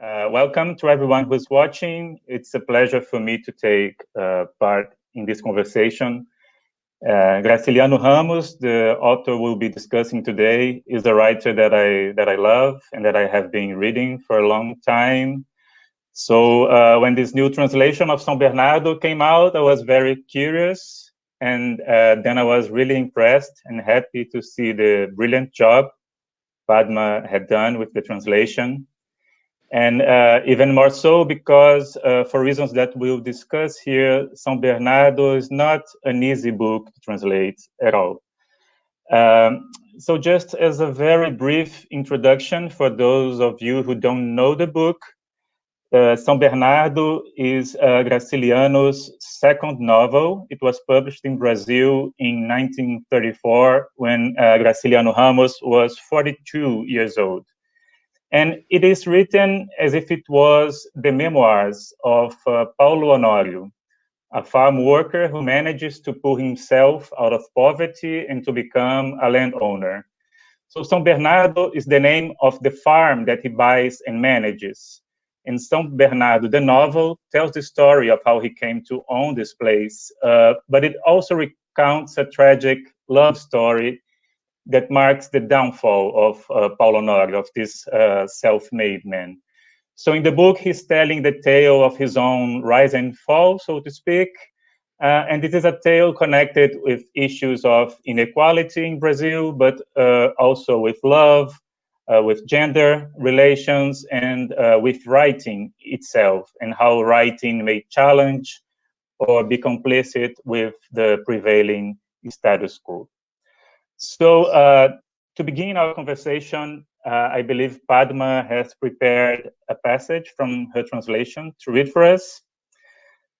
Welcome to everyone who's watching. It's a pleasure for me to take part in this conversation. Graciliano Ramos, the author we'll be discussing today, is a writer that I love and that I have been reading for a long time. So when this new translation of São Bernardo came out, I was very curious, and then I was really impressed and happy to see the brilliant job Padma had done with the translation. And even more so because for reasons that we'll discuss here, São Bernardo is not an easy book to translate at all. So just as a very brief introduction for those of you who don't know the book, São Bernardo is Graciliano's second novel. It was published in Brazil in 1934 when Graciliano Ramos was 42 years old. And it is written as if it was the memoirs of Paulo Honório, a farm worker who manages to pull himself out of poverty and to become a landowner. So São Bernardo is the name of the farm that he buys and manages. And São Bernardo, the novel, tells the story of how he came to own this place, but it also recounts a tragic love story that marks the downfall of Paulo Honório, of this self-made man. So in the book, he's telling the tale of his own rise and fall, so to speak, and it is a tale connected with issues of inequality in Brazil, but also with love, with gender relations, and with writing itself, and how writing may challenge or be complicit with the prevailing status quo. So to begin our conversation, I believe Padma has prepared a passage from her translation to read for us.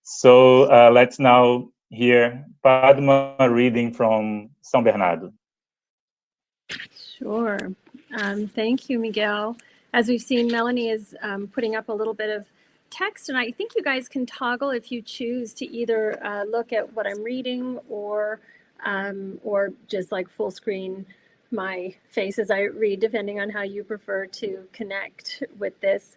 So let's now hear Padma reading from São Bernardo. Sure. Thank you, Miguel. As we've seen, Melanie is putting up a little bit of text, and I think you guys can toggle if you choose to either look at what I'm reading or just like full screen my face as I read, depending on how you prefer to connect with this.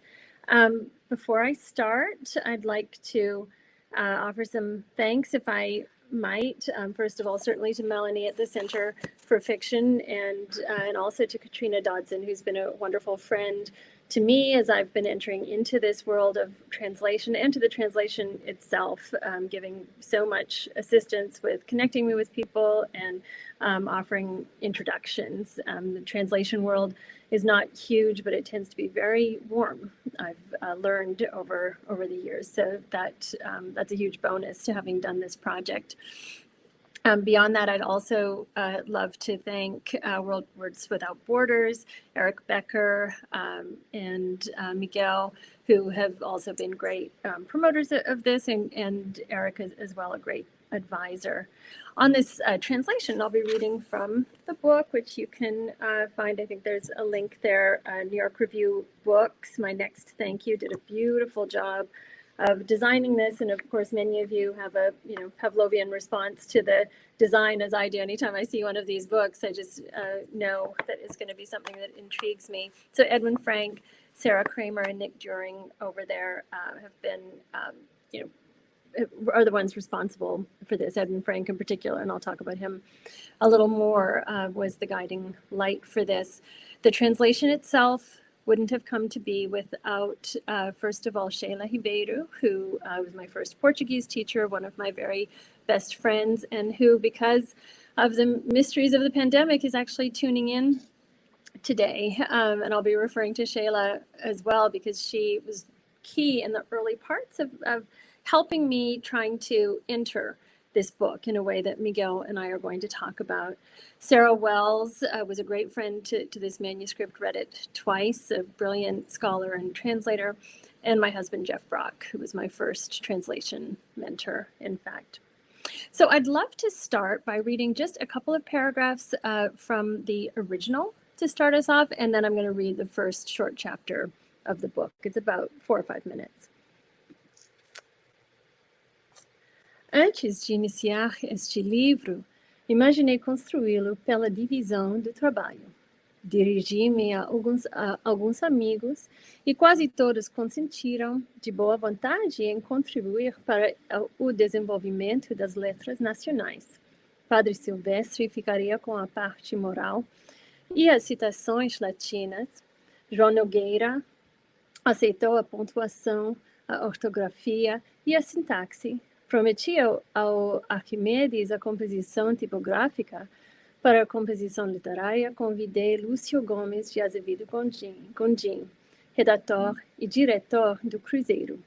Before I start, I'd like to offer some thanks, if I might. First of all, certainly to Melanie at the Center for Fiction, and also to Katrina Dodson, who's been a wonderful friend to me as I've been entering into this world of translation, and to the translation itself, giving so much assistance with connecting me with people and offering introductions. The translation world is not huge, but it tends to be very warm. I've learned over the years, so that's a huge bonus to having done this project. Beyond that, I'd also love to thank World Words Without Borders, Eric Becker, and Miguel, who have also been great promoters of this, and Eric is as well a great advisor. On this translation, I'll be reading from the book, which you can find. I think there's a link there. New York Review Books, My Next Thank You, did a beautiful job of designing this, and of course many of you have a Pavlovian response to the design, as I do. Anytime I see one of these books, I just know that it's going to be something that intrigues me. So Edwin Frank, Sarah Kramer, and Nick During over there have been are the ones responsible for this. Edwin Frank in particular, and I'll talk about him a little more, was the guiding light for this. The translation itself wouldn't have come to be without, first of all, Sheila Ribeiro, who was my first Portuguese teacher, one of my very best friends, and who, because of the mysteries of the pandemic, is actually tuning in today. And I'll be referring to Sheila as well, because she was key in the early parts of helping me trying to enter this book in a way that Miguel and I are going to talk about. Sarah Wells was a great friend to this manuscript, read it twice, a brilliant scholar and translator, and my husband, Jeff Brock, who was my first translation mentor, in fact. So I'd love to start by reading just a couple of paragraphs from the original to start us off, and then I'm going to read the first short chapter of the book. It's about 4 or 5 minutes. Antes de iniciar este livro, imaginei construí-lo pela divisão do trabalho. Dirigi-me a alguns amigos e quase todos consentiram de boa vontade em contribuir para o desenvolvimento das letras nacionais. Padre Silvestre ficaria com a parte moral e as citações latinas. João Nogueira aceitou a pontuação, a ortografia e a sintaxe. Prometia ao Arquimedes a composição tipográfica. Para a composição literária, convidei Lúcio Gomes de Azevedo Gondim, redator e diretor do Cruzeiro.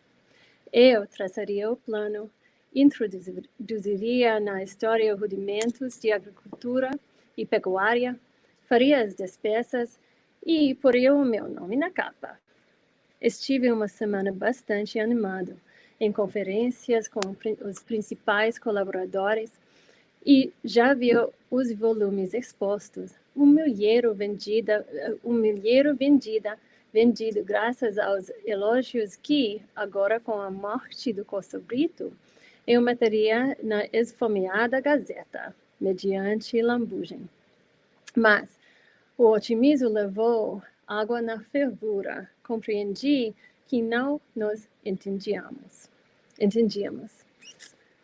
Eu traçaria o plano, introduziria na história rudimentos de agricultura e pecuária, faria as despesas e poria o meu nome na capa. Estive uma semana bastante animado, em conferências com os principais colaboradores, e já viu os volumes expostos, um milheiro vendido graças aos elogios que, agora com a morte do Costa Brito, eu meteria na esfomeada Gazeta, mediante lambugem. Mas o otimismo levou água na fervura. Compreendi que não nos entendíamos.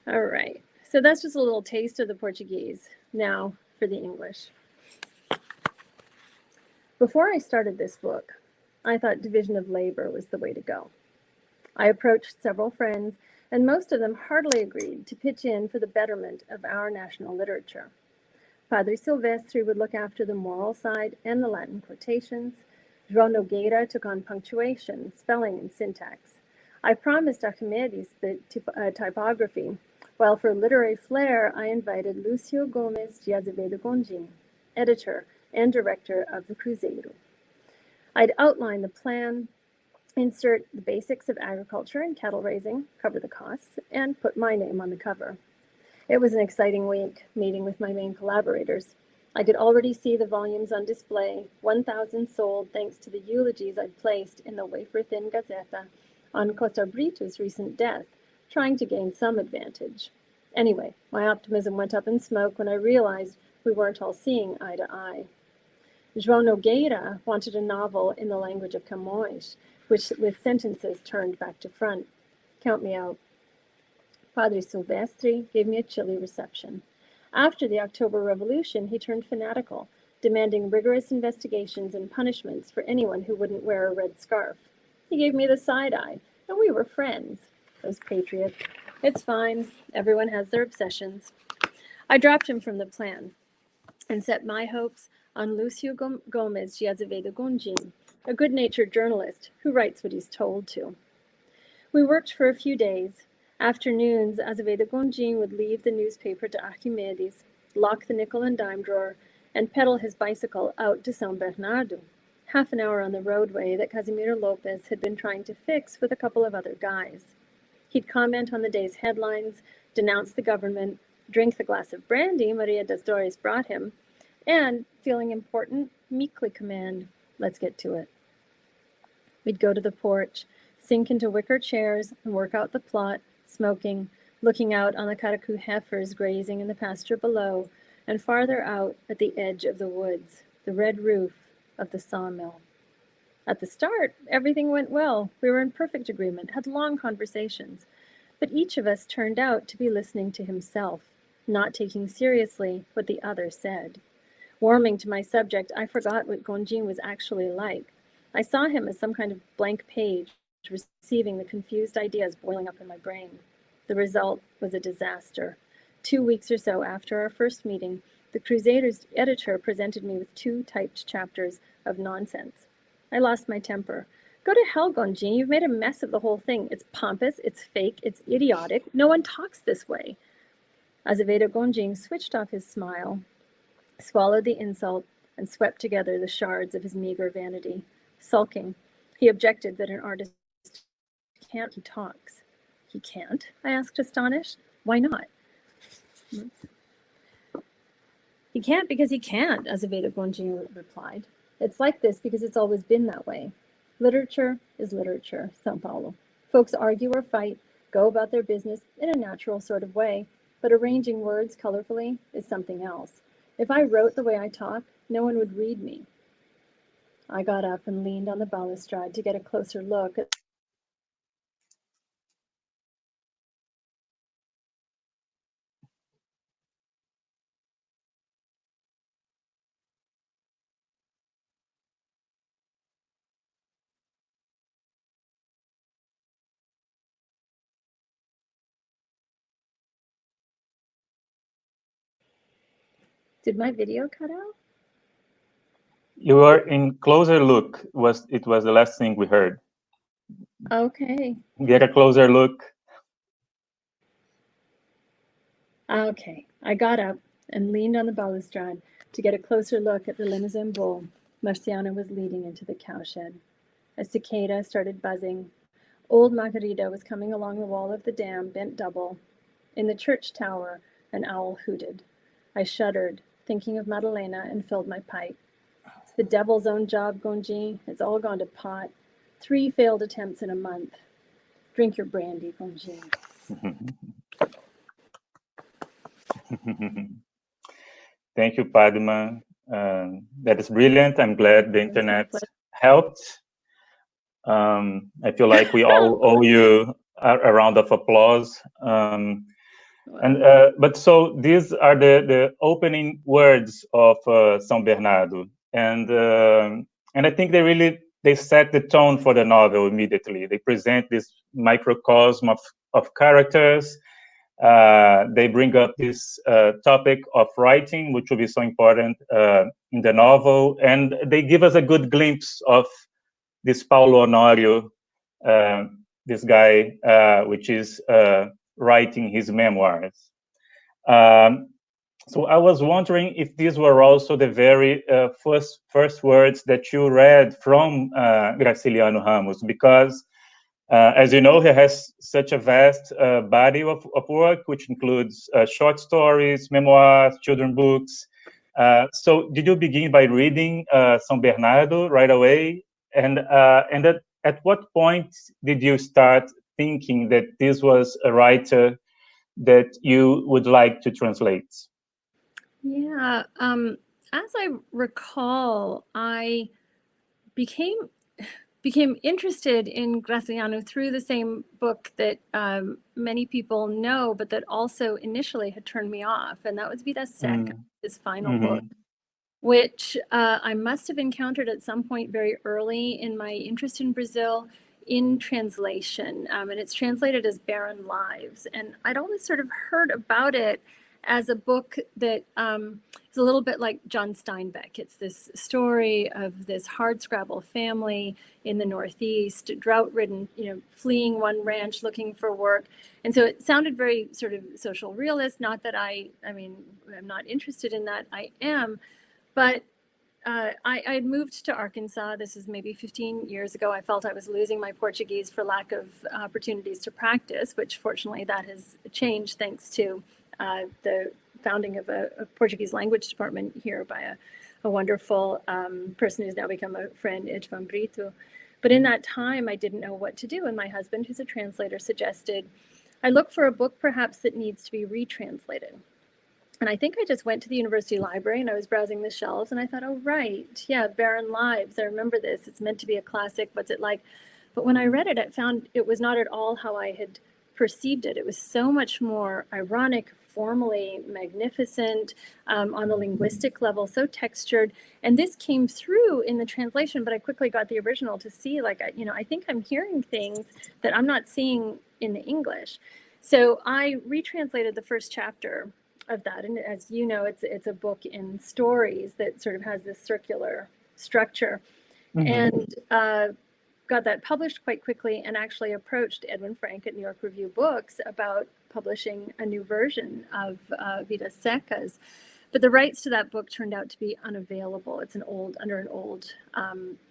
All right. So that's just a little taste of the Portuguese. Now for the English. Before I started this book, I thought division of labor was the way to go. I approached several friends, and most of them heartily agreed to pitch in for the betterment of our national literature. Padre Silvestre would look after the moral side and the Latin quotations. João Nogueira took on punctuation, spelling, and syntax. I promised Archimedes the typography, while for literary flair, I invited Lúcio Gomes de Azevedo Gondim, editor and director of the Cruzeiro. I'd outline the plan, insert the basics of agriculture and cattle raising, cover the costs, and put my name on the cover. It was an exciting week, meeting with my main collaborators. I could already see the volumes on display, 1,000 sold thanks to the eulogies I'd placed in the wafer-thin Gazeta on Costa Brito's recent death, trying to gain some advantage. Anyway, my optimism went up in smoke when I realized we weren't all seeing eye to eye. João Nogueira wanted a novel in the language of Camões, with sentences turned back to front. Count me out. Padre Silvestre gave me a chilly reception. After the October Revolution, he turned fanatical, demanding rigorous investigations and punishments for anyone who wouldn't wear a red scarf. He gave me the side eye, and we were friends. Those patriots. It's fine. Everyone has their obsessions. I dropped him from the plan and set my hopes on Lúcio Gomes de Azevedo Gondim, a good-natured journalist who writes what he's told to. We worked for a few days. Afternoons, Azevedo Gondim would leave the newspaper to Archimedes, lock the nickel and dime drawer, and pedal his bicycle out to São Bernardo, half an hour on the roadway that Casimiro Lopes had been trying to fix with a couple of other guys. He'd comment on the day's headlines, denounce the government, drink the glass of brandy Maria das Dores brought him, and, feeling important, meekly command, "Let's get to it." We'd go to the porch, sink into wicker chairs, and work out the plot, smoking, looking out on the Caracu heifers grazing in the pasture below, and farther out at the edge of the woods, the red roof of the sawmill. At the start, everything went well. We were in perfect agreement, had long conversations, but each of us turned out to be listening to himself, not taking seriously what the other said. Warming to my subject, I forgot what Gondim was actually like. I saw him as some kind of blank page, receiving the confused ideas boiling up in my brain. The result was a disaster. 2 weeks or so after our first meeting, the Crusader's editor presented me with 2 typed chapters of nonsense. I lost my temper. Go to hell, Gondim. You've made a mess of the whole thing. It's pompous, it's fake, it's idiotic. No one talks this way. Azevedo Gondim switched off his smile, swallowed the insult, and swept together the shards of his meager vanity. Sulking, he objected that an artist can't. He talks. He can't? I asked, astonished. Why not? He can't because he can't, Azevedo Gondim replied. It's like this because it's always been that way. Literature is literature, São Paulo. Folks argue or fight, go about their business in a natural sort of way, but arranging words colorfully is something else. If I wrote the way I talk, no one would read me. I got up and leaned on the balustrade to get a closer look at Did my video cut out? You were in closer look. It was the last thing we heard. Okay. Get a closer look. Okay. I got up and leaned on the balustrade to get a closer look at the limousine bull Marciano was leading into the cowshed. A cicada started buzzing. Old Margarita was coming along the wall of the dam, bent double. In the church tower, an owl hooted. I shuddered, thinking of Madalena, and filled my pipe. It's the devil's own job, Gonji. It's all gone to pot. 3 failed attempts in a month. Drink your brandy, Gonji. Thank you, Padma. That is brilliant. I'm glad the internet helped. I feel like we all owe you a round of applause. But so these are the opening words of São Bernardo, and I think they set the tone for the novel immediately. They present this microcosm of characters. They bring up this topic of writing, which will be so important in the novel, and they give us a good glimpse of this Paulo Honorio, this guy, which is writing his memoirs. So I was wondering if these were also the very first words that you read from Graciliano Ramos, because as you know, he has such a vast body of work, which includes short stories, memoirs, children's books. So did you begin by reading São Bernardo right away? And at what point did you start thinking that this was a writer that you would like to translate? Yeah, as I recall, I became interested in Graciliano through the same book that many people know, but that also initially had turned me off, and that was Vida Seca, his final book, which I must have encountered at some point very early in my interest in Brazil in translation, and it's translated as Barren Lives, and I'd always sort of heard about it as a book that is a little bit like John Steinbeck. It's this story of this hardscrabble family in the Northeast, drought-ridden, fleeing one ranch looking for work. And so it sounded very sort of social realist. Not that I'm not interested in that. I am. But I had moved to Arkansas. This is maybe 15 years ago. I felt I was losing my Portuguese for lack of opportunities to practice, which fortunately that has changed thanks to the founding of a Portuguese language department here by a wonderful person who's now become a friend, Edvan Brito. But in that time, I didn't know what to do. And my husband, who's a translator, suggested I look for a book perhaps that needs to be retranslated. And I think I just went to the university library and I was browsing the shelves and I thought, oh, right, yeah, Barren Lives. I remember this. It's meant to be a classic. What's it like? But when I read it, I found it was not at all how I had perceived it. It was so much more ironic, formally magnificent, on the linguistic level, so textured. And this came through in the translation, but I quickly got the original to see, like, I think I'm hearing things that I'm not seeing in the English. So I retranslated the first chapter of that. And as you know, it's a book in stories that sort of has this circular structure. And got that published quite quickly and actually approached Edwin Frank at New York Review Books about publishing a new version of Vidas Secas. But the rights to that book turned out to be unavailable. It's under an old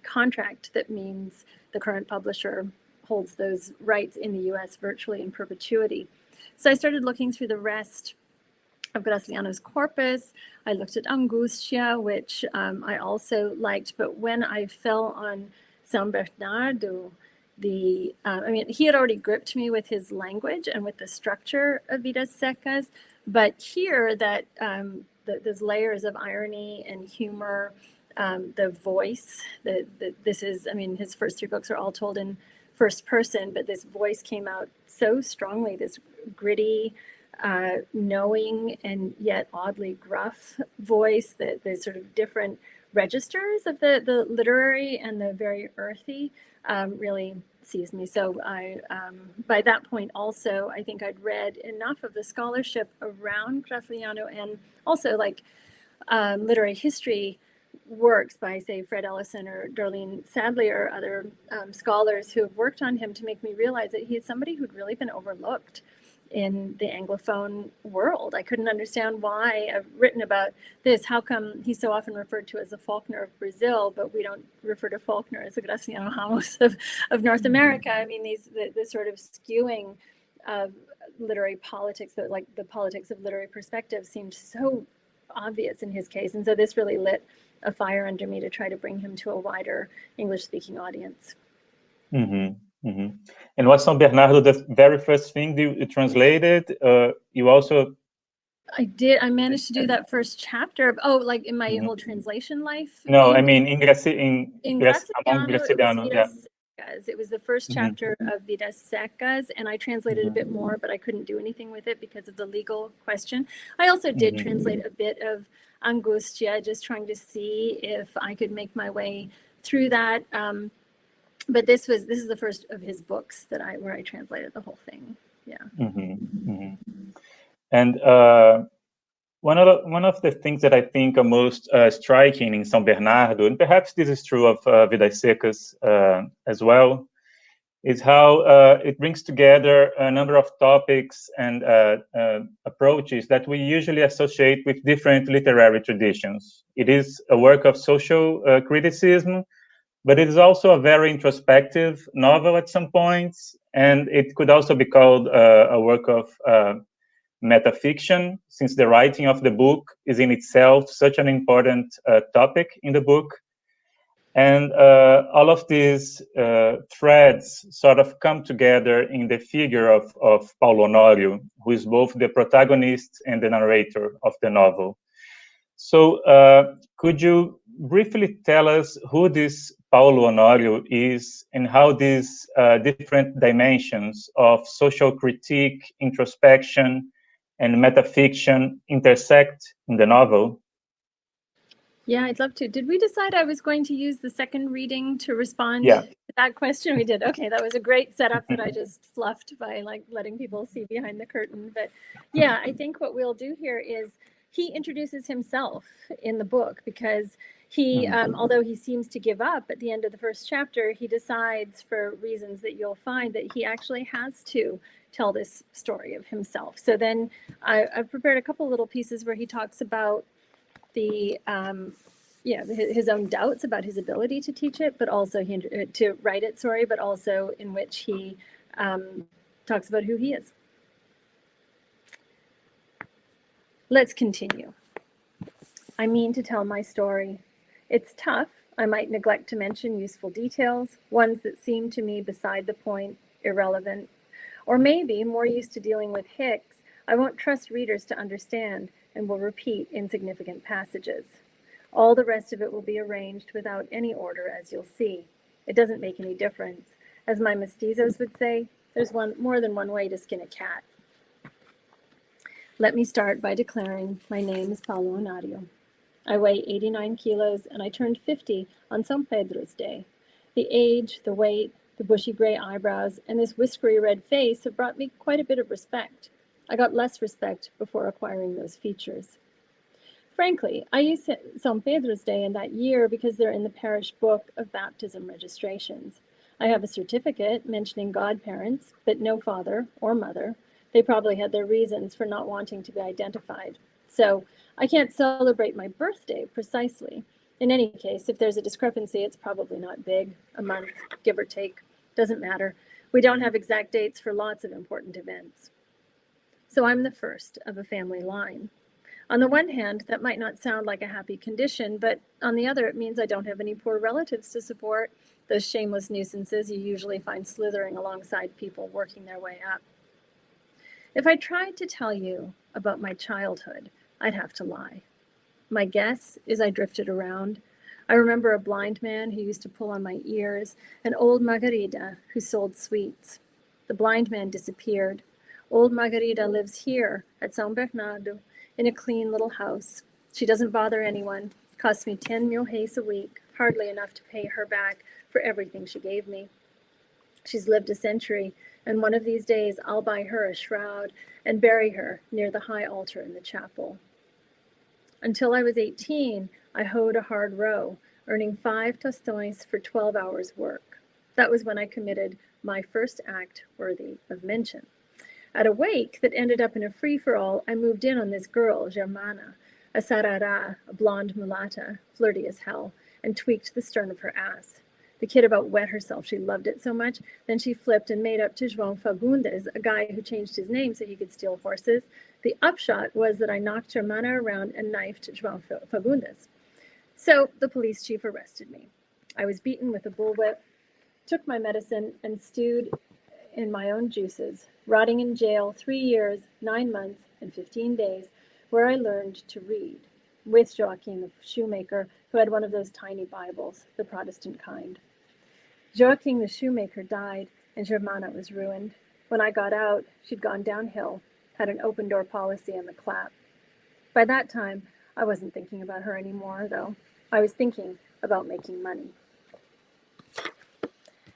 contract that means the current publisher holds those rights in the US virtually in perpetuity. So I started looking through the rest of Graciliano's corpus. I looked at Angustia, which I also liked, but when I fell on São Bernardo, he had already gripped me with his language and with the structure of Vidas Secas, but here that those layers of irony and humor the voice. This is, I mean, his first 3 books are all told in first person, but this voice came out so strongly, this gritty, knowing and yet oddly gruff voice, the sort of different registers of the literary and the very earthy really seized me. So I, by that point also, I think I'd read enough of the scholarship around Graciliano and also like literary history works by, say, Fred Ellison or Darlene Sadley or other scholars who have worked on him to make me realize that he is somebody who'd really been overlooked in the Anglophone world. I couldn't understand why. I've written about this. How come he's so often referred to as the Faulkner of Brazil, but we don't refer to Faulkner as the Graciliano Ramos of North America? I mean, the sort of skewing of literary politics, like the politics of literary perspective, seemed so obvious in his case. And so this really lit a fire under me to try to bring him to a wider English-speaking audience. Mm-hmm, mm-hmm. And was São Bernardo the very first thing you translated? You also... I did. I managed to do that first chapter. Like in my whole translation life? No, I mean, in Graciliano, yeah. It was the first chapter of Vidas Secas, and I translated a bit more, but I couldn't do anything with it because of the legal question. I also did translate a bit of Angustia, just trying to see if I could make my way through that. But this is the first of his books where I translated the whole thing. Yeah. And one of the things that I think are most striking in São Bernardo, and perhaps this is true of Vidas Secas as well, is how it brings together a number of topics and approaches that we usually associate with different literary traditions. It is a work of social criticism, but it is also a very introspective novel at some points, and it could also be called a work of metafiction, since the writing of the book is in itself such an important topic in the book. And all of these threads sort of come together in the figure of Paulo Honório, who is both the protagonist and the narrator of the novel. So could you briefly tell us who this Paulo Honório is and how these different dimensions of social critique, introspection, and metafiction intersect in the novel? Yeah, I'd love to. Did we decide I was going to use the second reading to respond to that question? We did. Okay, that was a great setup that I just fluffed by like letting people see behind the curtain. But yeah, I think what we'll do here is he introduces himself in the book because he, although he seems to give up at the end of the first chapter, he decides for reasons that you'll find that he actually has to tell this story of himself. So then I've prepared a couple little pieces where he talks about the his own doubts about his ability to teach it, but also to write it, but also in which he talks about who he is. Let's continue. I mean to tell my story. It's tough. I might neglect to mention useful details, ones that seem to me beside the point, irrelevant, or maybe more used to dealing with hicks. I won't trust readers to understand and will repeat insignificant passages. All the rest of it will be arranged without any order, as you'll see. It doesn't make any difference. As my mestizos would say, there's more than one way to skin a cat. Let me start by declaring my name is Paulo Honório. I weigh 89 kilos and I turned 50 on São Pedro's Day. The age, the weight, the bushy gray eyebrows, and this whiskery red face have brought me quite a bit of respect. I got less respect before acquiring those features. Frankly, I use São Pedro's Day in that year because they're in the parish book of baptism registrations. I have a certificate mentioning godparents, but no father or mother. They probably had their reasons for not wanting to be identified. So I can't celebrate my birthday precisely. In any case, if there's a discrepancy, it's probably not big, a month, give or take, doesn't matter. We don't have exact dates for lots of important events. So I'm the first of a family line. On the one hand, that might not sound like a happy condition, but on the other, it means I don't have any poor relatives to support, those shameless nuisances you usually find slithering alongside people working their way up. If I tried to tell you about my childhood, I'd have to lie. My guess is I drifted around. I remember a blind man who used to pull on my ears, an old Margarida who sold sweets. The blind man disappeared. Old Margarida lives here at São Bernardo in a clean little house. She doesn't bother anyone. Costs me 10 mil-réis a week, hardly enough to pay her back for everything she gave me. She's lived a century, and one of these days I'll buy her a shroud and bury her near the high altar in the chapel. Until I was 18, I hoed a hard row, earning 5 tostões for 12 hours' work. That was when I committed my first act worthy of mention. At a wake that ended up in a free-for-all, I moved in on this girl, Germana, a sarará, a blonde mulatta, flirty as hell, and tweaked the stern of her ass. The kid about wet herself. She loved it so much. Then she flipped and made up to João Fagundes, a guy who changed his name so he could steal horses. The upshot was that I knocked Germana around and knifed João Fagundes. So the police chief arrested me. I was beaten with a bullwhip, took my medicine, and stewed in my own juices, rotting in jail 3 years, 9 months, and 15 days, where I learned to read, with Joaquin the shoemaker, who had one of those tiny Bibles, the Protestant kind. Joaquin the shoemaker died, and Germana was ruined. When I got out, she'd gone downhill, had an open-door policy on the clap. By that time, I wasn't thinking about her anymore, though. I was thinking about making money.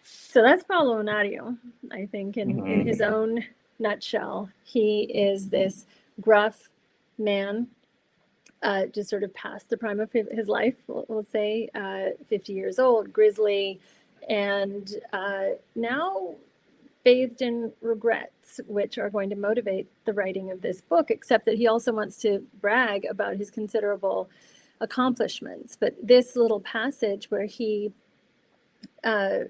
So that's Paulo Onario, I think, in his own nutshell. He is this gruff man, just sort of past the prime of his life, we'll say, 50 years old, grizzly, and now bathed in regrets, which are going to motivate the writing of this book, except that he also wants to brag about his considerable accomplishments. But this little passage where he's a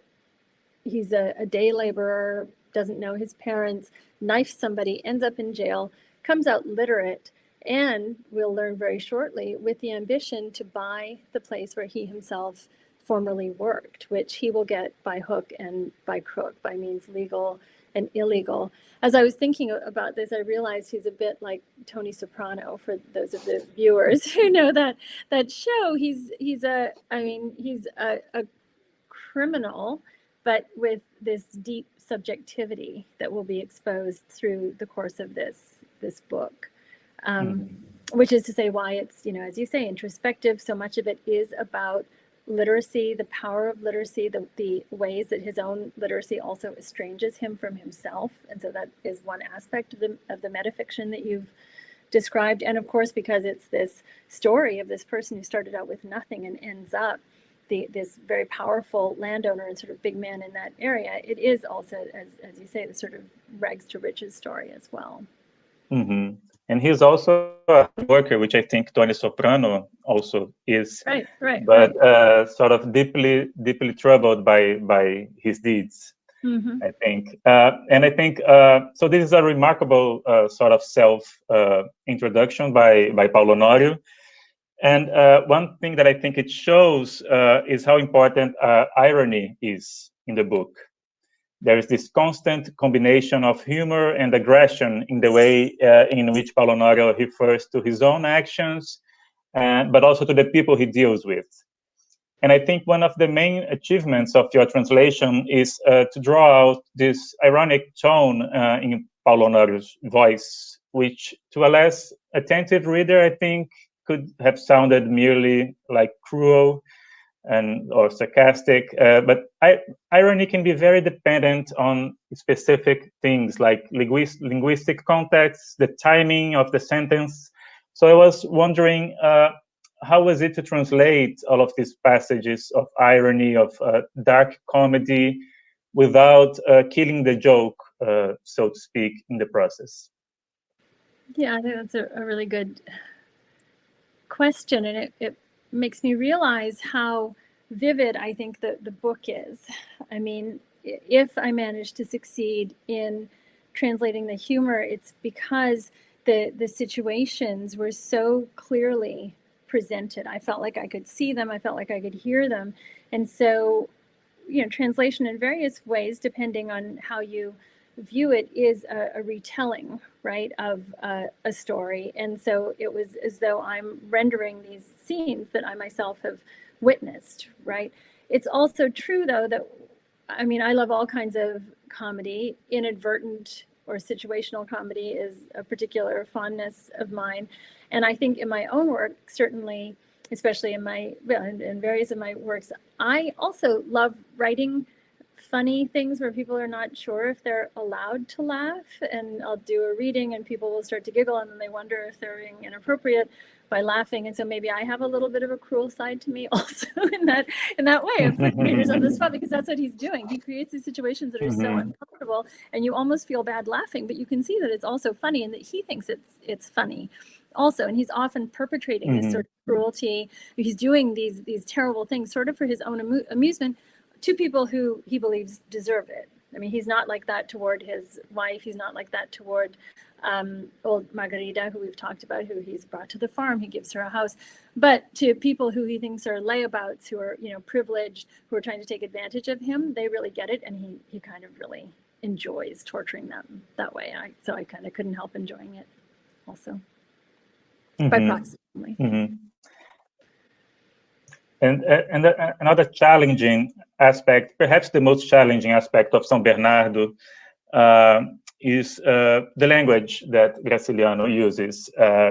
day laborer, doesn't know his parents, knifes somebody, ends up in jail, comes out literate, and we'll learn very shortly, with the ambition to buy the place where he himself formerly worked, which he will get by hook and by crook, by means legal and illegal. As I was thinking about this, I realized he's a bit like Tony Soprano, for those of the viewers who know that show. He's a criminal, but with this deep subjectivity that will be exposed through the course of this book. Which is to say why it's, as you say, introspective. So much of it is about literacy, the power of literacy, the ways that his own literacy also estranges him from himself. And so that is one aspect of the metafiction that you've described. And of course, because it's this story of this person who started out with nothing and ends up this very powerful landowner and sort of big man in that area, it is also, as you say, the sort of rags to riches story as well. Mm-hmm. And he's also a worker, which I think Tony Soprano also is. Right. But sort of deeply troubled by his deeds, I think. And I think, so this is a remarkable sort of self-introduction by Paulo Onario. And one thing that I think it shows is how important irony is in the book. There is this constant combination of humor and aggression in the way in which Paulo Onario refers to his own actions, but also to the people he deals with. And I think one of the main achievements of your translation is to draw out this ironic tone in Paulo Onario's voice, which to a less attentive reader, I think, could have sounded merely like cruel or sarcastic, but irony can be very dependent on specific things like linguistic context, the timing of the sentence. So I was wondering, how was it to translate all of these passages of irony, of dark comedy, without killing the joke, so to speak, in the process? Yeah, I think that's a really good question, and it makes me realize how vivid I think the book is. I mean, if I managed to succeed in translating the humor, it's because the situations were so clearly presented. I felt like I could see them. I felt like I could hear them. And so, translation in various ways, depending on how you view it, is a retelling, right, of a story. And so it was as though I'm rendering these scenes that I myself have witnessed, right? It's also true, though, that, I mean, I love all kinds of comedy. Inadvertent or situational comedy is a particular fondness of mine. And I think in my own work, certainly, especially in various of my works, I also love writing funny things where people are not sure if they're allowed to laugh. And I'll do a reading and people will start to giggle and then they wonder if they're being inappropriate by laughing. And so maybe I have a little bit of a cruel side to me also in that way of putting readers on the spot, because that's what he's doing. He creates these situations that are so uncomfortable and you almost feel bad laughing, but you can see that it's also funny and that he thinks it's funny also. And he's often perpetrating this sort of cruelty. He's doing these terrible things sort of for his own amusement to people who he believes deserve it. I mean, he's not like that toward his wife. He's not like that toward old Margarita, who we've talked about, who he's brought to the farm. He gives her a house. But to people who he thinks are layabouts, who are, privileged, who are trying to take advantage of him, they really get it. And he kind of really enjoys torturing them that way. So I kind of couldn't help enjoying it also. By proximity. And another challenging aspect, perhaps the most challenging aspect of São Bernardo, is the language that Graciliano uses.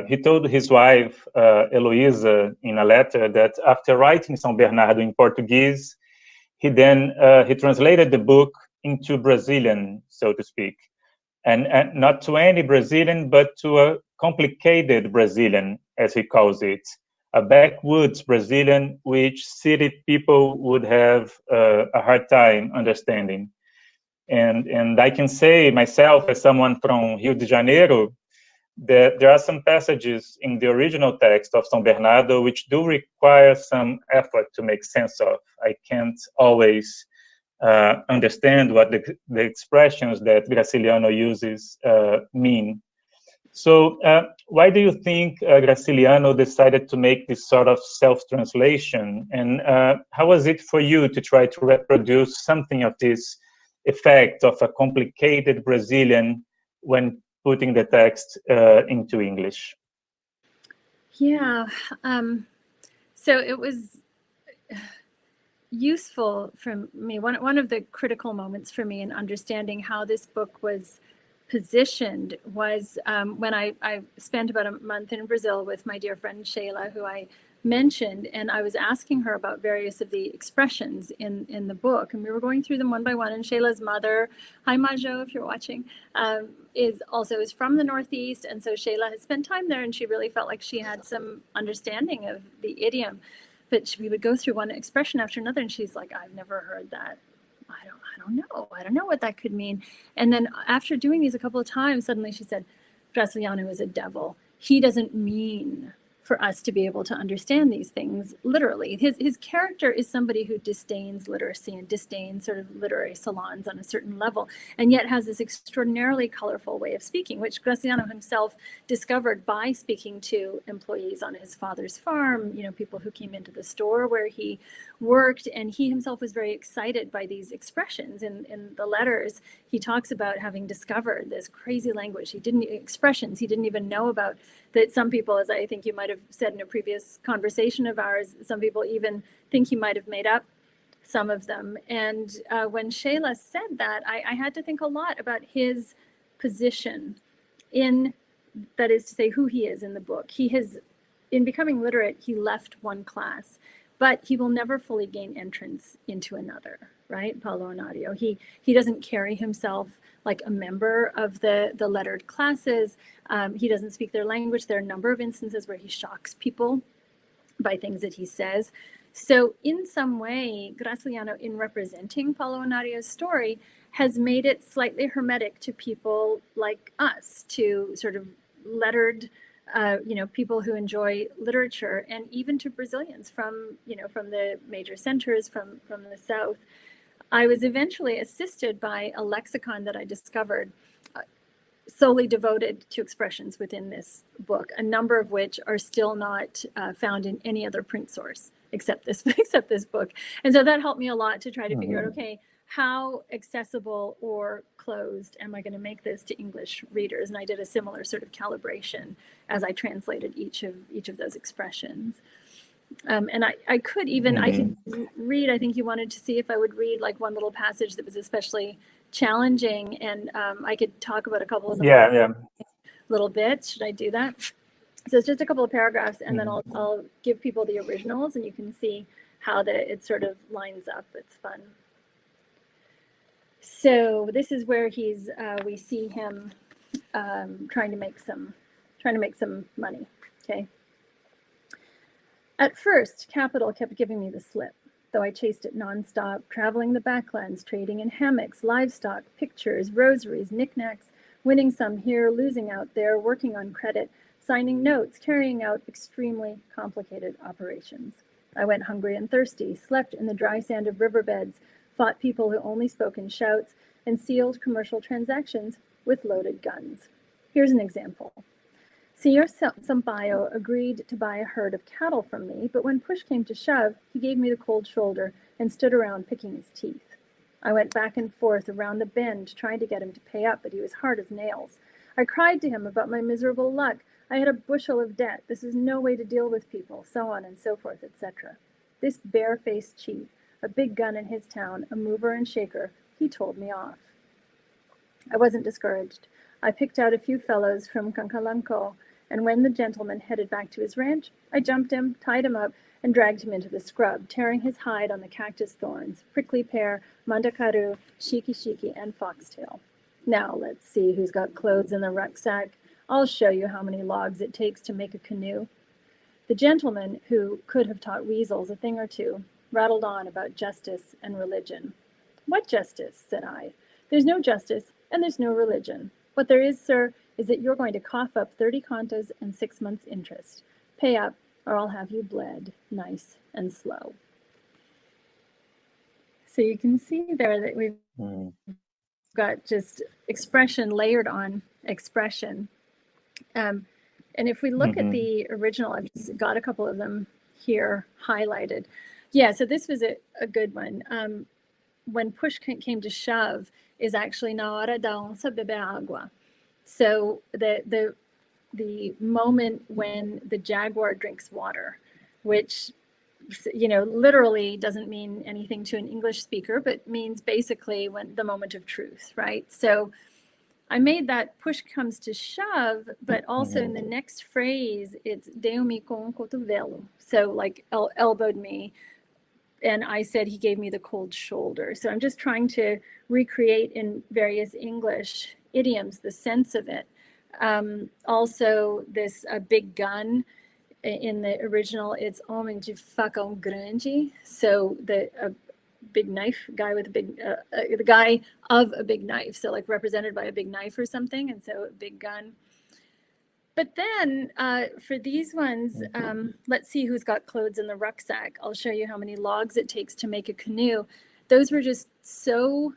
He told his wife, Heloísa, in a letter that after writing São Bernardo in Portuguese, he translated the book into Brazilian, so to speak. And not to any Brazilian, but to a complicated Brazilian, as he calls it. A backwoods Brazilian, which city people would have a hard time understanding. And I can say myself, as someone from Rio de Janeiro, that there are some passages in the original text of São Bernardo which do require some effort to make sense of. I can't always understand what the expressions that Graciliano uses mean. So why do you think Graciliano decided to make this sort of self-translation? And how was it for you to try to reproduce something of this effect of a complicated Brazilian when putting the text into English? Yeah, so it was useful for me. One of the critical moments for me in understanding how this book was positioned was when I spent about a month in Brazil with my dear friend Sheila, who I mentioned, and I was asking her about various of the expressions in the book, and we were going through them one by one. And Sheila's mother, hi Majo, if you're watching, is from the Northeast, and so Sheila has spent time there, and she really felt like she had some understanding of the idiom. But we would go through one expression after another, and she's like, I've never heard that. I don't know what that could mean. And then after doing these a couple of times, suddenly she said, Graciliano is a devil. He doesn't mean for us to be able to understand these things literally. His character is somebody who disdains literacy and disdains sort of literary salons on a certain level, and yet has this extraordinarily colorful way of speaking, which Graciliano himself discovered by speaking to employees on his father's farm, people who came into the store where he worked, and he himself was very excited by these expressions. In the letters, he talks about having discovered this crazy language. Expressions he didn't even know about, that some people, as I think you might have said in a previous conversation of ours, some people even think he might have made up some of them. And when Sheila said that, I had to think a lot about his position that is to say, who he is in the book. In becoming literate, he left one class, but he will never fully gain entrance into another, right? Paulo Onario. He doesn't carry himself like a member of the lettered classes. He doesn't speak their language. There are a number of instances where he shocks people by things that he says. So in some way, Graciliano, in representing Paulo Onario's story, has made it slightly hermetic to people like us, to sort of lettered people who enjoy literature, and even to Brazilians from the major centers, from the South. I was eventually assisted by a lexicon that I discovered solely devoted to expressions within this book, a number of which are still not found in any other print source except this book. And so that helped me a lot to try to figure out, okay, how accessible or closed am I going to make this to English readers? And I did a similar sort of calibration as I translated each of those expressions. And I could even, I could read, I think you wanted to see if I would read like one little passage that was especially challenging, and I could talk about a couple of them a little bit. Should I do that? So it's just a couple of paragraphs, and then I'll give people the originals, and you can see how it sort of lines up. It's fun. So this is where we see him trying to make some money. Okay. At first, capital kept giving me the slip, though I chased it nonstop, traveling the backlands, trading in hammocks, livestock, pictures, rosaries, knickknacks, winning some here, losing out there, working on credit, signing notes, carrying out extremely complicated operations. I went hungry and thirsty, slept in the dry sand of riverbeds, fought people who only spoke in shouts, and sealed commercial transactions with loaded guns. Here's an example. Senor Sampaio agreed to buy a herd of cattle from me, but when push came to shove, he gave me the cold shoulder and stood around picking his teeth. I went back and forth around the bend trying to get him to pay up, but he was hard as nails. I cried to him about my miserable luck. I had a bushel of debt. This is no way to deal with people, so on and so forth, etc. This bare-faced chief, a big gun in his town, a mover and shaker, he told me off. I wasn't discouraged. I picked out a few fellows from Cancalanco, and when the gentleman headed back to his ranch, I jumped him, tied him up, and dragged him into the scrub, tearing his hide on the cactus thorns, prickly pear, mandacaru, shiki, and foxtail. Now let's see who's got clothes in the rucksack. I'll show you how many logs it takes to make a canoe. The gentleman, who could have taught weasels a thing or two, rattled on about justice and religion. What justice? Said I. There's no justice, and there's no religion. What there is, sir, is that you're going to cough up 30 contos and 6 months' interest. Pay up, or I'll have you bled, nice and slow. So you can see there that we've got just expression layered on expression. And if we look at the original, I've just got a couple of them here highlighted. Yeah, so this was a good one. When push came to shove is actually na hora da onça beber água. So the moment when the jaguar drinks water, which, you know, literally doesn't mean anything to an English speaker, but means basically when the moment of truth, right? So I made that push comes to shove, but also in the next phrase, it's deu-me com um cotovelo. So like elbowed me. And I said he gave me the cold shoulder. So I'm just trying to recreate in various English idioms the sense of it. Also, this big gun in the original, it's homem de facão grande. So the big knife guy with a big, the guy of a big knife. So like represented by a big knife or something. And so a big gun. But then for these ones, let's see who's got clothes in the rucksack. I'll show you how many logs it takes to make a canoe. Those were just so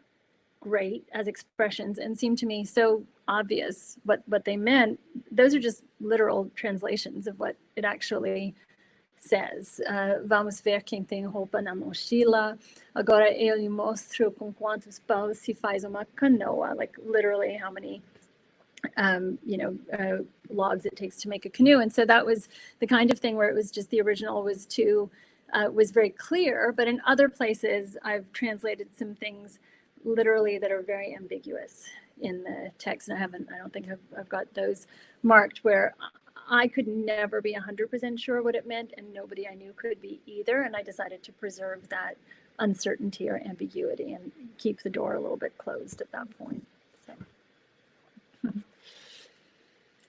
great as expressions and seemed to me so obvious what they meant. Those are just literal translations of what it actually says. Vamos ver quem tem roupa na mochila. Agora eu lhe mostro com quantos paus se faz uma canoa. Like literally how many logs it takes to make a canoe. And so that was the kind of thing where it was just the original was very clear, but in other places I've translated some things literally that are very ambiguous in the text. And I don't think I've got those marked, where I could never be 100% sure what it meant, and nobody I knew could be either. And I decided to preserve that uncertainty or ambiguity and keep the door a little bit closed at that point. So.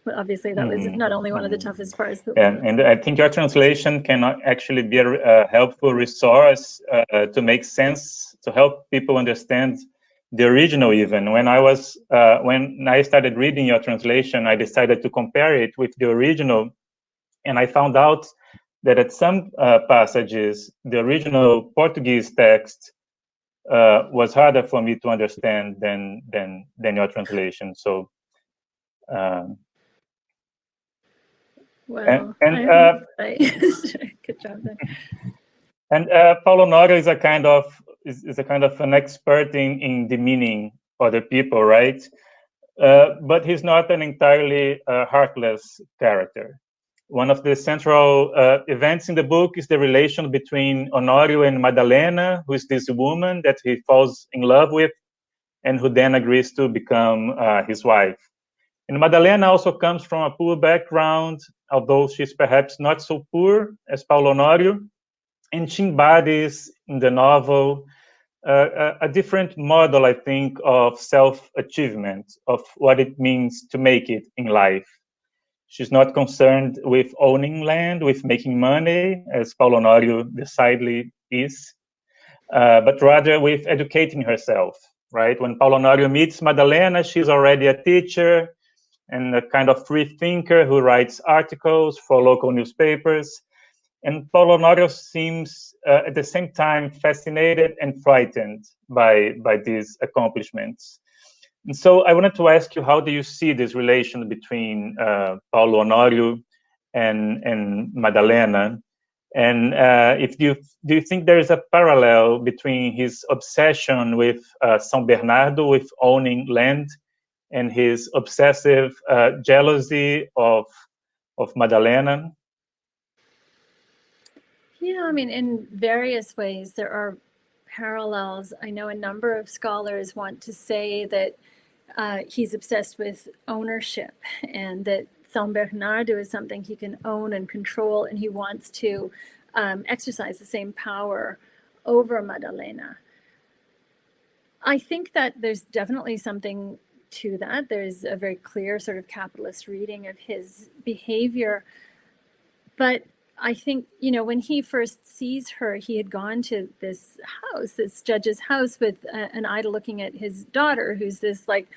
But obviously that was not only one of the toughest parts. And I think your translation can actually be a helpful resource to make sense, to help people understand the original even. When I started reading your translation, I decided to compare it with the original, and I found out that at some passages, the original Portuguese text was harder for me to understand than your translation. So well, good job there. And Paulo Noga is a kind of an expert in demeaning other people, right? But he's not an entirely heartless character. One of the central events in the book is the relation between Honorio and Madalena, who is this woman that he falls in love with, and who then agrees to become his wife. And Madalena also comes from a poor background, although she's perhaps not so poor as Paulo Honorio, and she embodies in the novel a different model, I think, of self-achievement, of what it means to make it in life. She's not concerned with owning land, with making money, as Paulo Honorio decidedly is, but rather with educating herself, right? When Paulo Honorio meets Madalena, she's already a teacher and a kind of free thinker who writes articles for local newspapers. And Paulo Honorio seems at the same time fascinated and frightened by these accomplishments. And so I wanted to ask you, how do you see this relation between Paulo Honorio and Madalena? And if do you think there is a parallel between his obsession with São Bernardo, with owning land, and his obsessive jealousy of Madalena? Yeah, I mean, in various ways, there are parallels. I know a number of scholars want to say that he's obsessed with ownership and that São Bernardo is something he can own and control, and he wants to exercise the same power over Madalena. I think that there's definitely something to that. There's a very clear sort of capitalist reading of his behavior. But I think, you know, when he first sees her, he had gone to this house, this judge's house, with an eye to looking at his daughter, who's this like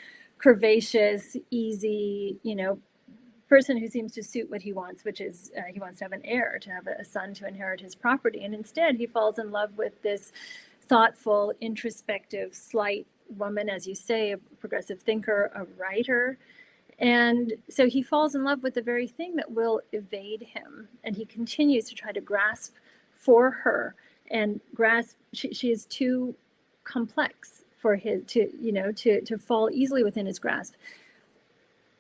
curvaceous, easy, you know, person who seems to suit what he wants, which is he wants to have an heir, to have a son to inherit his property. And instead, he falls in love with this thoughtful, introspective, slight woman, as you say, a progressive thinker, a writer. And so he falls in love with the very thing that will evade him. And he continues to try to grasp for her and grasp. She is too complex for his to fall easily within his grasp.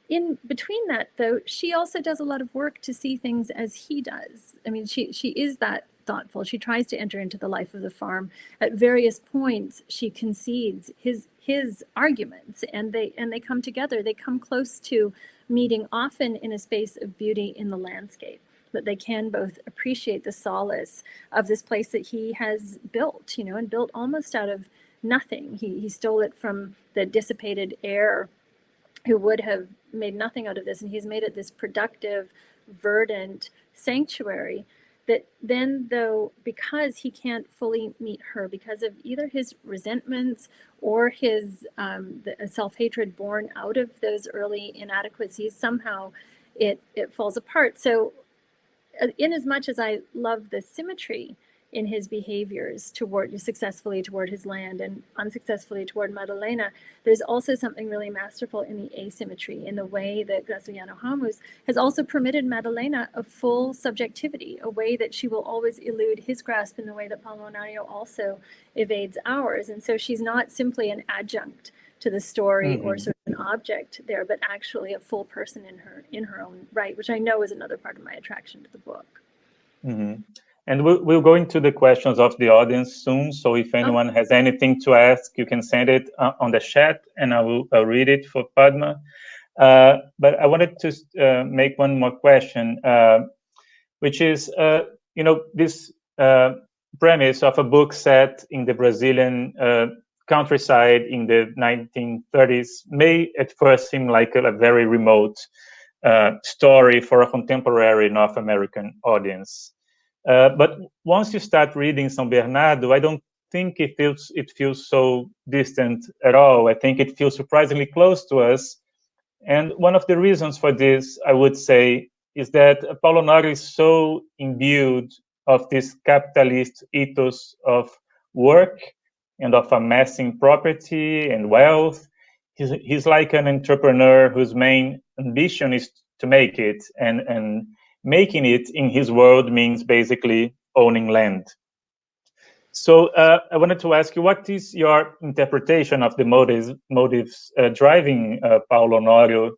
In between that, though, she also does a lot of work to see things as he does. I mean, she is that thoughtful. She tries to enter into the life of the farm. At various points, she concedes his arguments, and they come together. They come close to meeting, often in a space of beauty in the landscape, that they can both appreciate the solace of this place that he has built, you know, and built almost out of nothing. He stole it from the dissipated heir who would have made nothing out of this, and he's made it this productive, verdant sanctuary that then, though, because he can't fully meet her, because of either his resentments or his self-hatred born out of those early inadequacies, somehow it falls apart. So in as much as I love the symmetry in his behaviors successfully toward his land and unsuccessfully toward Madalena, there's also something really masterful in the asymmetry, in the way that Graciliano Ramos has also permitted Madalena a full subjectivity, a way that she will always elude his grasp in the way that Paulo Honorio also evades ours. And so she's not simply an adjunct to the story or sort of an object there, but actually a full person in her own right, which I know is another part of my attraction to the book. Mm-hmm. And we'll go into the questions of the audience soon. So if anyone has anything to ask, you can send it on the chat, and I'll read it for Padma. But I wanted to make one more question, which is, this premise of a book set in the Brazilian countryside in the 1930s may at first seem like a very remote story for a contemporary North American audience. But once you start reading São Bernardo, I don't think it feels so distant at all. I think it feels surprisingly close to us. And one of the reasons for this, I would say, is that Paulo Honorio is so imbued of this capitalist ethos of work and of amassing property and wealth. He's like an entrepreneur whose main ambition is to make it, and making it in his world means basically owning land. So I wanted to ask you, what is your interpretation of the motives driving Paulo Honorio?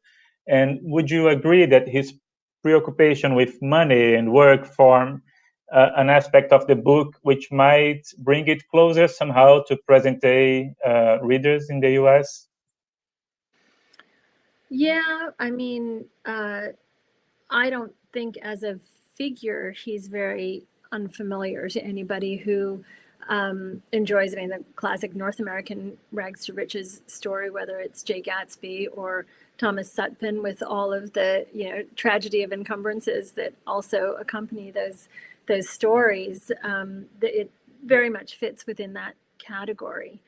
And would you agree that his preoccupation with money and work form an aspect of the book which might bring it closer somehow to present-day readers in the US? Yeah, I mean, I don't think as a figure he's very unfamiliar to anybody who enjoys, I mean, the classic North American rags to riches story, whether it's Jay Gatsby or Thomas Sutpen, with all of the tragedy of encumbrances that also accompany those stories. It very much fits within that category.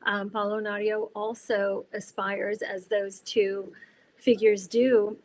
Paulo Nario also aspires, as those two figures do,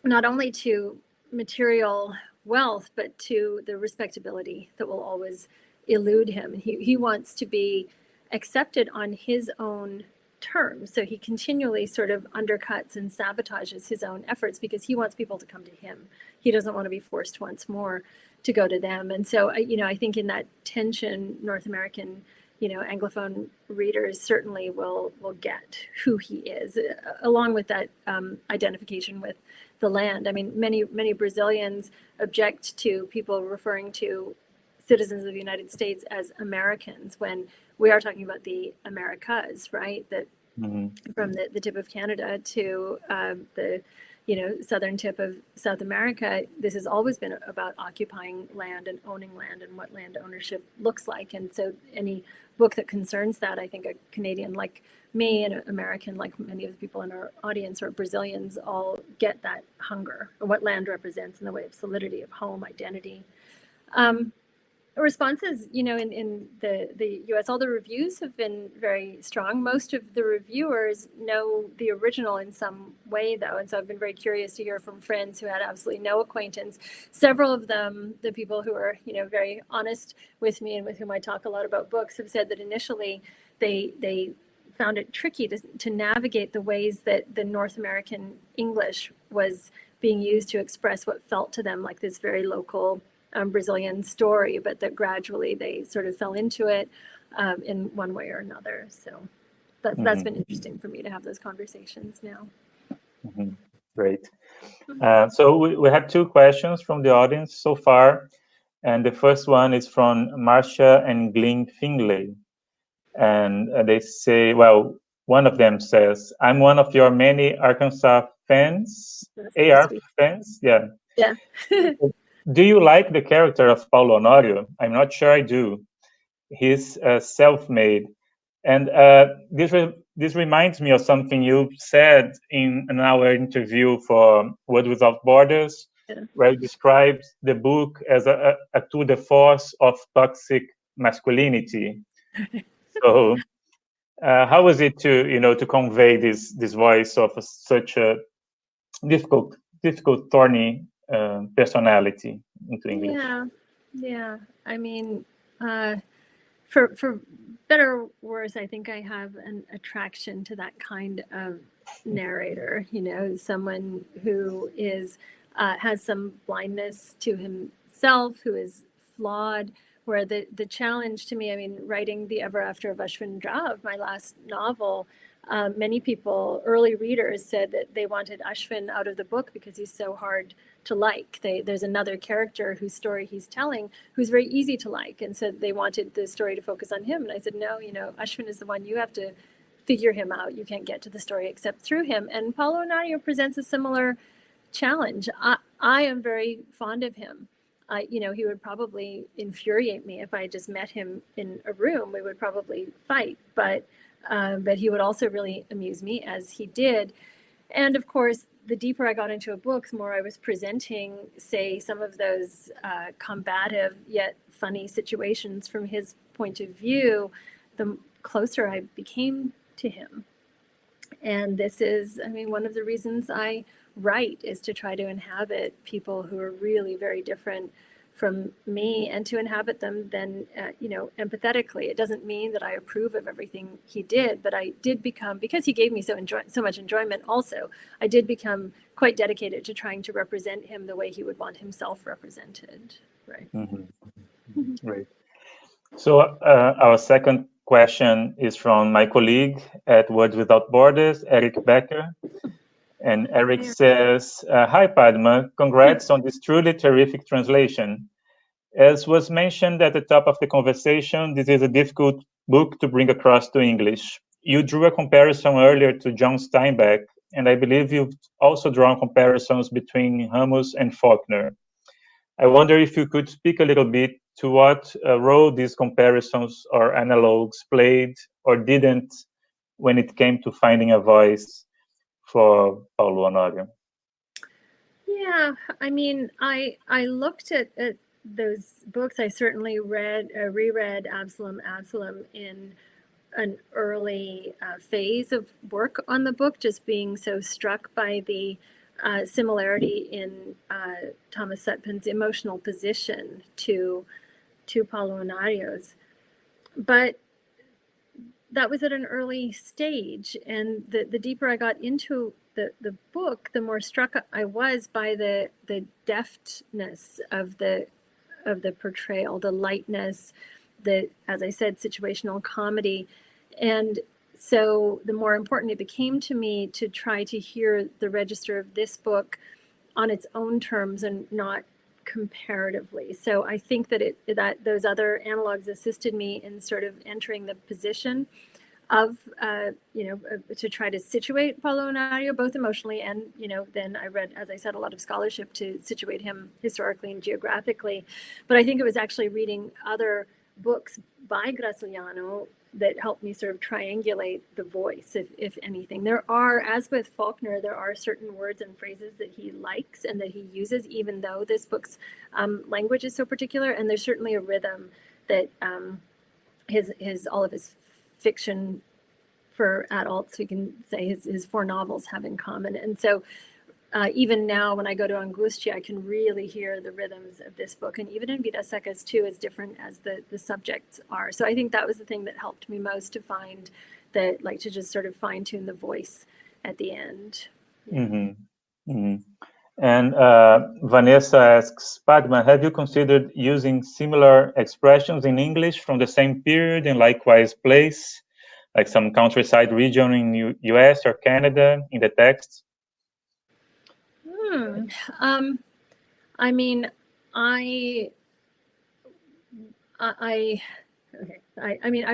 not only to material wealth, but to the respectability that will always elude him. He wants to be accepted on his own terms. So he continually sort of undercuts and sabotages his own efforts because he wants people to come to him. He doesn't want to be forced once more to go to them. And so, I think in that tension, North American Anglophone readers certainly will get who he is, along with that identification with the land. I mean, many Brazilians object to people referring to citizens of the United States as Americans when we are talking about the Americas, right? That from the tip of Canada to the southern tip of South America, this has always been about occupying land and owning land and what land ownership looks like. And so any book that concerns that, I think a Canadian like me and an American like many of the people in our audience or Brazilians all get that hunger and what land represents in the way of solidity of home, identity. Responses, in the US, all the reviews have been very strong. Most of the reviewers know the original in some way, though, and so I've been very curious to hear from friends who had absolutely no acquaintance. Several of them, the people who are very honest with me and with whom I talk a lot about books, have said that initially they found it tricky to navigate the ways that the North American English was being used to express what felt to them like this very local Brazilian story, but that gradually they sort of fell into it in one way or another. So that's been interesting for me to have those conversations now. Great. So we have two questions from the audience so far. And the first one is from Marcia and Glyn Finlay. And they say, well, one of them says, I'm one of your many Arkansas fans, AR fans. Yeah. Yeah. Do you like the character of Paulo Honorio? I'm not sure I do. He's self-made. And this reminds me of something you said in our interview for Words Without Borders, where you described the book as a tour de force of toxic masculinity. So how was it to convey this voice of such a difficult, thorny personality into English? Yeah. I mean, for better or worse, I think I have an attraction to that kind of narrator. Someone who is has some blindness to himself, who is flawed. Where the challenge to me, I mean, writing The Ever After of Ashwin Drav, my last novel, many people, early readers, said that they wanted Ashwin out of the book because he's so hard to like. There's another character whose story he's telling who's very easy to like, and so they wanted the story to focus on him. And I said, no, Ashwin is the one. You have to figure him out. You can't get to the story except through him. And Paulo Nario presents a similar challenge. I am very fond of him. He would probably infuriate me if I just met him in a room. We would probably fight, but he would also really amuse me, as he did. And of course, the deeper I got into a book, the more I was presenting, say, some of those combative yet funny situations from his point of view, the closer I became to him. And this is, I mean, one of the reasons I write is to try to inhabit people who are really very different from me, and to inhabit them then, empathetically. It doesn't mean that I approve of everything he did, but I did become, because he gave me so much enjoyment also, I did become quite dedicated to trying to represent him the way he would want himself represented. Right. Great. So our second question is from my colleague at Words Without Borders, Eric Becker. And Eric says, hi, Padma. Congrats on this truly terrific translation. As was mentioned at the top of the conversation, this is a difficult book to bring across to English. You drew a comparison earlier to John Steinbeck, and I believe you've also drawn comparisons between Ramos and Faulkner. I wonder if you could speak a little bit to what role these comparisons or analogs played or didn't when it came to finding a voice for Paulo Honório. Yeah, I mean, I looked at those books. I certainly reread Absalom in an early phase of work on the book, just being so struck by the similarity in Thomas Sutpen's emotional position to Paulo Honório's. But that was at an early stage, and the deeper I got into the book, the more struck I was by the deftness of the portrayal, the lightness, the, as I said, situational comedy. And so the more important it became to me to try to hear the register of this book on its own terms and not comparatively. So I think that that those other analogs assisted me in sort of entering the position of, to try to situate Paulo Honório, both emotionally and, then I read, as I said, a lot of scholarship to situate him historically and geographically. But I think it was actually reading other books by Graciliano that helped me sort of triangulate the voice, if anything. There are, as with Faulkner, there are certain words and phrases that he likes and that he uses, even though this book's language is so particular. And there's certainly a rhythm that all of his fiction for adults, we can say his 4 novels have in common. And so even now when I go to Angustia, I can really hear the rhythms of this book. And even in Vidas Secas too, as different as the subjects are. So I think that was the thing that helped me most to find to just sort of fine tune the voice at the end. Mm-hmm. Mm-hmm. And Vanessa asks, Padma, have you considered using similar expressions in English from the same period and likewise place, like some countryside region in US or Canada in the text? I mean, I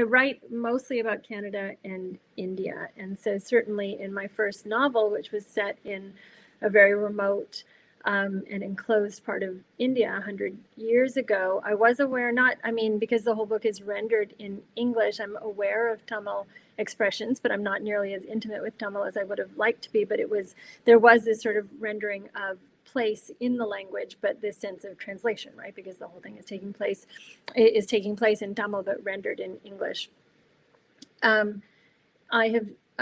write mostly about Canada and India. And so certainly in my first novel, which was set in a very remote and enclosed part of India 100 years ago, I was aware because the whole book is rendered in English, I'm aware of Tamil expressions, but I'm not nearly as intimate with Tamil as I would have liked to be. But there was this sort of rendering of place in the language, but this sense of translation, right? Because the whole thing is taking place in Tamil, but rendered in English.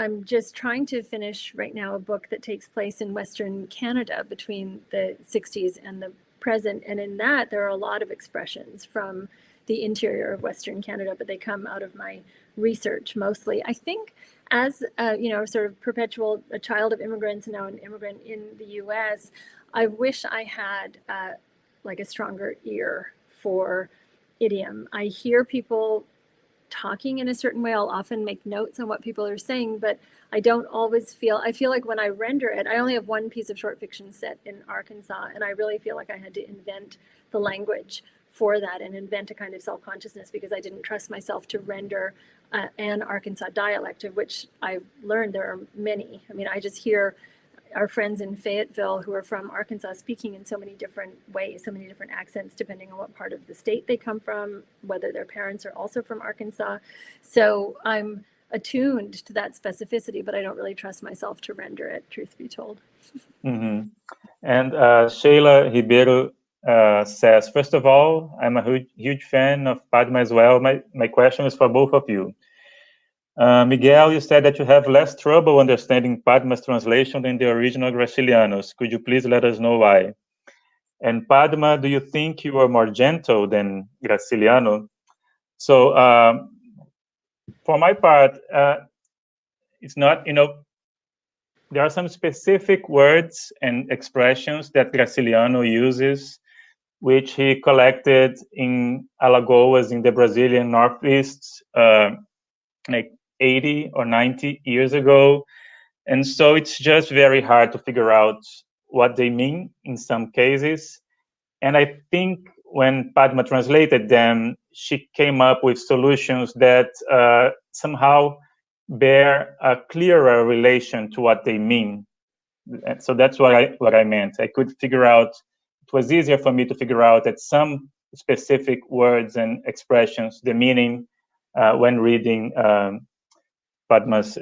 I'm just trying to finish right now a book that takes place in Western Canada between the 60s and the present. And in that, there are a lot of expressions from the interior of Western Canada, but they come out of my research mostly. I think as, sort of a child of immigrants and now an immigrant in the US, I wish I had a stronger ear for idiom. I hear people talking in a certain way. I'll often make notes on what people are saying, but I don't always I feel like when I render it, I only have one piece of short fiction set in Arkansas, and I really feel like I had to invent the language for that and invent a kind of self-consciousness because I didn't trust myself to render an Arkansas dialect, of which I've learned there are many. I mean, I just hear our friends in Fayetteville who are from Arkansas speaking in so many different ways, so many different accents, depending on what part of the state they come from, whether their parents are also from Arkansas. So I'm attuned to that specificity, but I don't really trust myself to render it, truth be told. Mm-hmm. And Sheila Ribeiro says, first of all, I'm a huge fan of Padma as well. My question is for both of you. Miguel, you said that you have less trouble understanding Padma's translation than the original Graciliano's. Could you please let us know why? And Padma, do you think you are more gentle than Graciliano? So for my part, it's not, there are some specific words and expressions that Graciliano uses, which he collected in Alagoas in the Brazilian Northeast, like 80 or 90 years ago. And so it's just very hard to figure out what they mean in some cases. And I think when Padma translated them, she came up with solutions that somehow bear a clearer relation to what they mean. And so that's what I meant. I could figure out, it was easier for me to figure out at some specific words and expressions the meaning when reading Padma's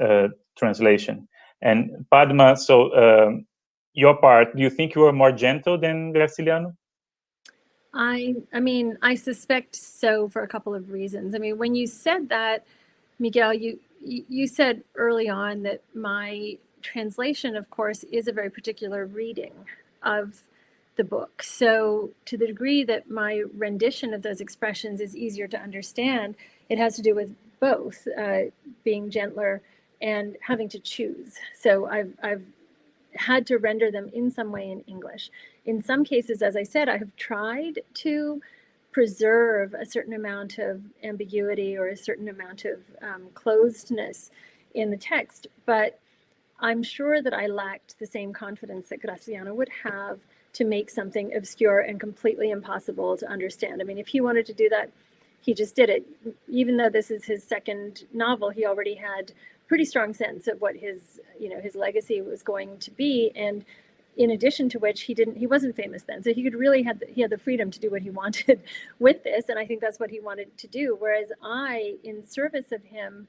translation. And Padma, so your part, do you think you were more gentle than Graciliano? I mean, I suspect so for a couple of reasons. I mean, when you said that, Miguel, you said early on that my translation, of course, is a very particular reading of the book. So to the degree that my rendition of those expressions is easier to understand, it has to do with both being gentler and having to choose. So I've had to render them in some way in English. In some cases, as I said, I have tried to preserve a certain amount of ambiguity or a certain amount of closedness in the text, but I'm sure that I lacked the same confidence that Graciliano would have to make something obscure and completely impossible to understand. I mean, if he wanted to do that, he just did it. Even though this is his second novel, he already had pretty strong sense of what his legacy was going to be, and in addition to which he wasn't famous then, so he could really had the freedom to do what he wanted with this, and I think that's what he wanted to do. Whereas I, in service of him,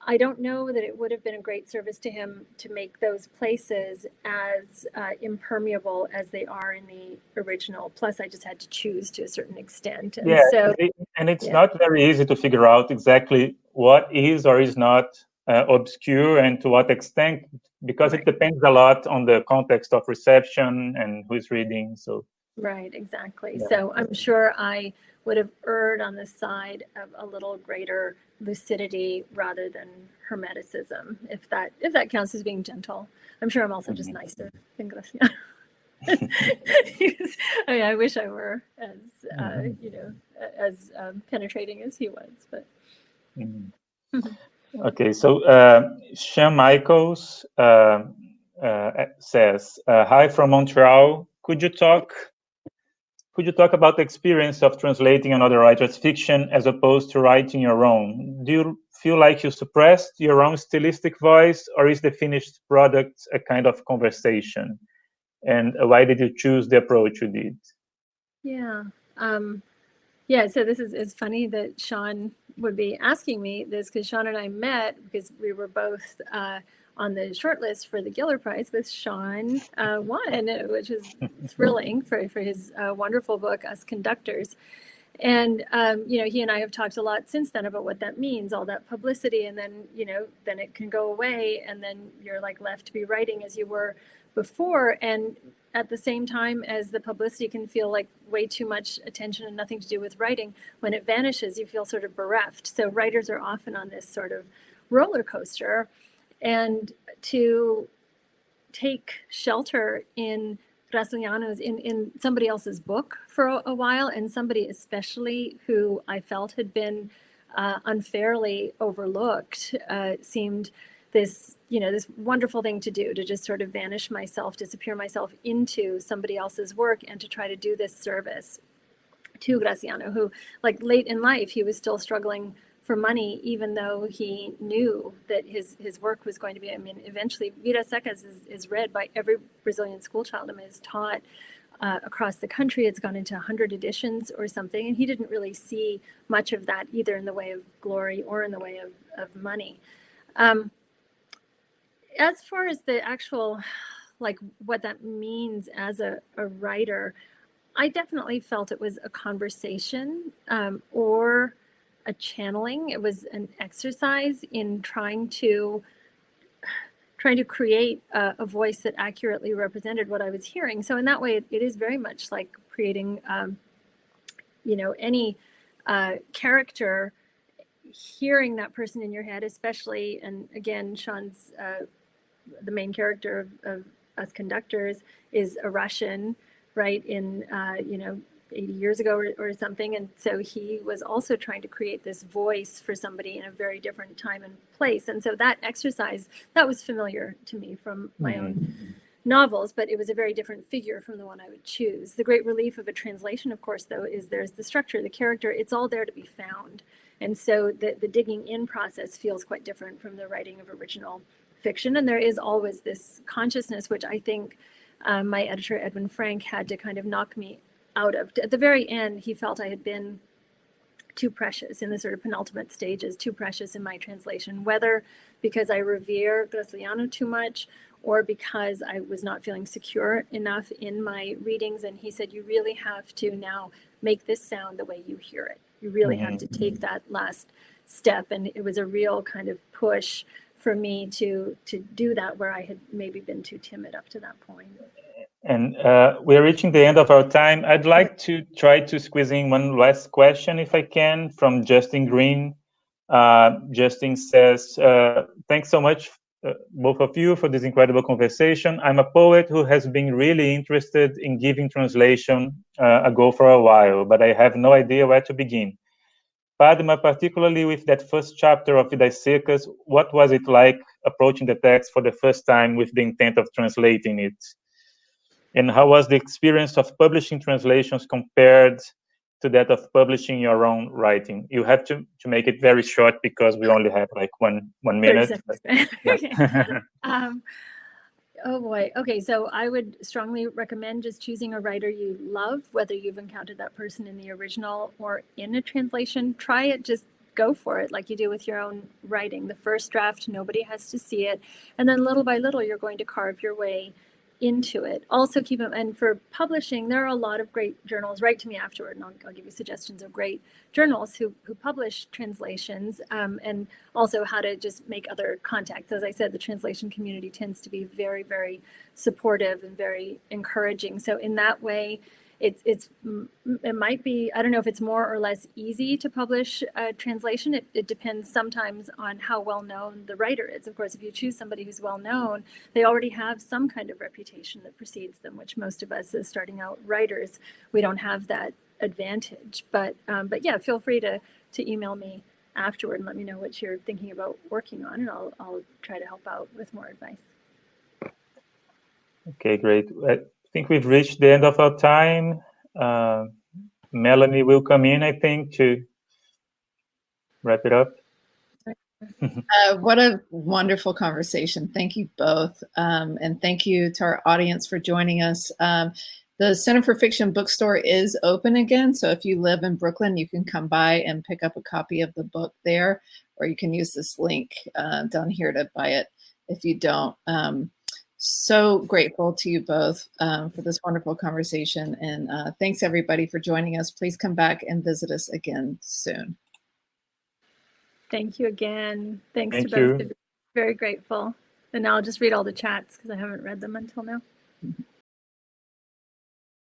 I don't know that it would have been a great service to him to make those places as impermeable as they are in the original. Plus, I just had to choose to a certain extent. And it's not very easy to figure out exactly what is or is not obscure and to what extent, because it depends a lot on the context of reception and who's reading. So right, exactly. Yeah. So I'm sure I would have erred on the side of a little greater lucidity rather than hermeticism, if that counts as being gentle. I'm sure I'm also just nicer than Graciano. I mean, I wish I were as penetrating as he was, but. Okay, so Sean Michaels says, "Hi from Montreal. Could you talk about the experience of translating another writer's fiction as opposed to writing your own? Do you feel like you suppressed your own stylistic voice, or is the finished product a kind of conversation? And why did you choose the approach you did?" Yeah. Yeah, so this is funny that Sean would be asking me this, because Sean and I met because we were both on the shortlist for the Giller Prize, with Sean won, which is thrilling for his wonderful book, Us Conductors. And, he and I have talked a lot since then about what that means, all that publicity, and then, then it can go away, and then you're like left to be writing as you were before. And at the same time as the publicity can feel like way too much attention and nothing to do with writing, when it vanishes, you feel sort of bereft. So writers are often on this sort of roller coaster, and to take shelter in Graciliano's, in somebody else's book for a while, and somebody especially who I felt had been unfairly overlooked, seemed this wonderful thing to do, to just sort of vanish myself, disappear myself into somebody else's work, and to try to do this service to Graciliano, who, like, late in life, he was still struggling for money, even though he knew that his work was going to be, I mean, eventually Vidas Secas is read by every Brazilian schoolchild. I mean, it's taught across the country. It's gone into 100 editions or something, and he didn't really see much of that either in the way of glory or in the way of money. As far as the actual, like, what that means as a writer, I definitely felt it was a conversation or a channeling. It was an exercise in trying to create a voice that accurately represented what I was hearing. So in that way, it is very much like creating, any character, hearing that person in your head, especially, and again, Sean's, the main character of Us Conductors is a Russian, right, in, 80 years ago or something. And so he was also trying to create this voice for somebody in a very different time and place. And so that exercise, that was familiar to me from my own novels, but it was a very different figure from the one I would choose. The great relief of a translation, of course, though, is there's the structure, the character, it's all there to be found. And so the digging in process feels quite different from the writing of original fiction. And there is always this consciousness, which I think my editor, Edwin Frank, had to kind of knock me out of. At the very end, he felt I had been too precious in the sort of penultimate stages, too precious in my translation, whether because I revere Graciliano too much or because I was not feeling secure enough in my readings. And he said, you really have to now make this sound the way you hear it. You really have to take that last step. And it was a real kind of push for me to do that, where I had maybe been too timid up to that point. And we're reaching the end of our time. I'd like to try to squeeze in one last question, if I can, from Justin Green. Justin says, thanks so much, both of you, for this incredible conversation. I'm a poet who has been really interested in giving translation a go for a while, but I have no idea where to begin. Padma, particularly with that first chapter of Vidas Secas, what was it like approaching the text for the first time with the intent of translating it? And how was the experience of publishing translations compared to that of publishing your own writing? You have to make it very short because we only have like one minute. Oh boy. Okay, so I would strongly recommend just choosing a writer you love, whether you've encountered that person in the original or in a translation. Try it, just go for it like you do with your own writing. The first draft, nobody has to see it. And then little by little, you're going to carve your way into it. Also keep them, and for publishing, there are a lot of great journals. Write to me afterward and I'll give you suggestions of great journals who publish translations, and also how to just make other contacts. As I said, the translation community tends to be very, very supportive and very encouraging. So in that way, it might be, I don't know if it's more or less easy to publish a translation. It depends sometimes on how well known the writer is. Of course, if you choose somebody who's well known, they already have some kind of reputation that precedes them, which most of us as starting out writers, we don't have that advantage. But yeah, feel free to email me afterward and let me know what you're thinking about working on, and I'll try to help out with more advice. Okay, great. I think we've reached the end of our time. Melanie will come in, I think, to wrap it up. What a wonderful conversation. Thank you both. And thank you to our audience for joining us. The Center for Fiction bookstore is open again. So if you live in Brooklyn, you can come by and pick up a copy of the book there, or you can use this link down here to buy it if you don't. So grateful to you both for this wonderful conversation. And thanks everybody for joining us. Please come back and visit us again soon. Thank you again. Thanks to both of you. Very grateful. And now I'll just read all the chats because I haven't read them until now.